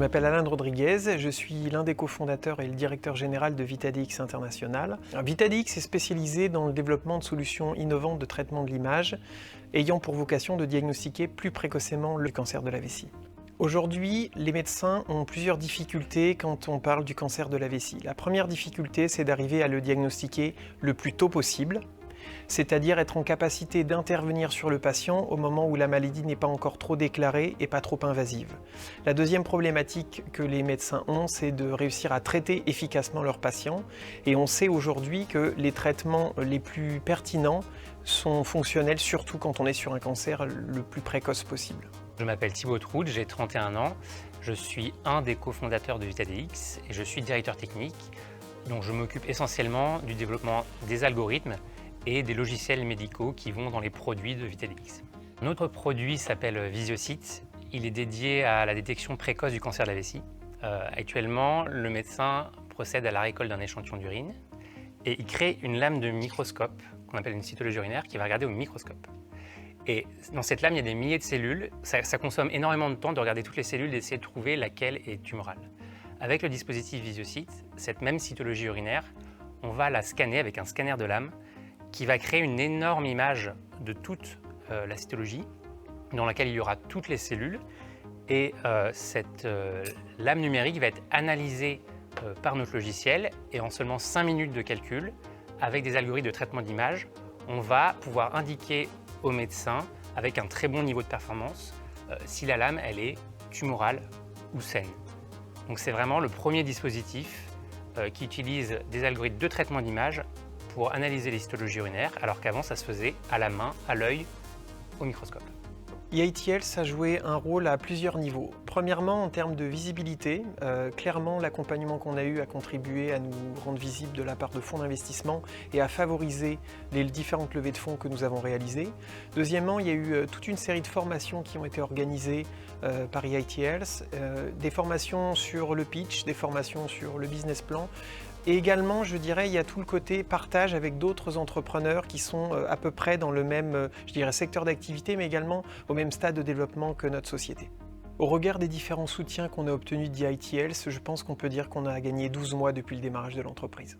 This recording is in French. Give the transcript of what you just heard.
Je m'appelle Alain Rodriguez, je suis l'un des cofondateurs et le directeur général de VitaDX International. VitaDX est spécialisé dans le développement de solutions innovantes de traitement de l'image, ayant pour vocation de diagnostiquer plus précocement le cancer de la vessie. Aujourd'hui, les médecins ont plusieurs difficultés quand on parle du cancer de la vessie. La première difficulté, c'est d'arriver à le diagnostiquer le plus tôt possible, c'est-à-dire être en capacité d'intervenir sur le patient au moment où la maladie n'est pas encore trop déclarée et pas trop invasive. La deuxième problématique que les médecins ont, c'est de réussir à traiter efficacement leurs patients. Et on sait aujourd'hui que les traitements les plus pertinents sont fonctionnels, surtout quand on est sur un cancer le plus précoce possible. Je m'appelle Thibaut Troude, j'ai 31 ans. Je suis un des cofondateurs de VitaDX et je suis directeur technique. Donc je m'occupe essentiellement du développement des algorithmes et des logiciels médicaux qui vont dans les produits de VitaDX. Notre produit s'appelle VisioCyte. Il est dédié à la détection précoce du cancer de la vessie. Actuellement, le médecin procède à la récolte d'un échantillon d'urine et il crée une lame de microscope qu'on appelle une cytologie urinaire qui va regarder au microscope. Et dans cette lame, il y a des milliers de cellules. Ça consomme énormément de temps de regarder toutes les cellules et d'essayer de trouver laquelle est tumorale. Avec le dispositif VisioCyte, cette même cytologie urinaire, on va la scanner avec un scanner de lame qui va créer une énorme image de toute la cytologie dans laquelle il y aura toutes les cellules. Et cette lame numérique va être analysée par notre logiciel et en seulement 5 minutes de calcul, avec des algorithmes de traitement d'image, on va pouvoir indiquer au médecin, avec un très bon niveau de performance, si la lame elle est tumorale ou saine. Donc c'est vraiment le premier dispositif qui utilise des algorithmes de traitement d'image pour analyser les cytologies urinaires, alors qu'avant ça se faisait à la main, à l'œil, au microscope. EITLS a joué un rôle à plusieurs niveaux. Premièrement, en termes de visibilité, clairement l'accompagnement qu'on a eu a contribué à nous rendre visibles de la part de fonds d'investissement et à favoriser les différentes levées de fonds que nous avons réalisées. Deuxièmement, il y a eu toute une série de formations qui ont été organisées par EITLS, des formations sur le pitch, des formations sur le business plan. Et également, je dirais, il y a tout le côté partage avec d'autres entrepreneurs qui sont à peu près dans le même, secteur d'activité, mais également au même stade de développement que notre société. Au regard des différents soutiens qu'on a obtenus d'EITLS, je pense qu'on peut dire qu'on a gagné 12 mois depuis le démarrage de l'entreprise.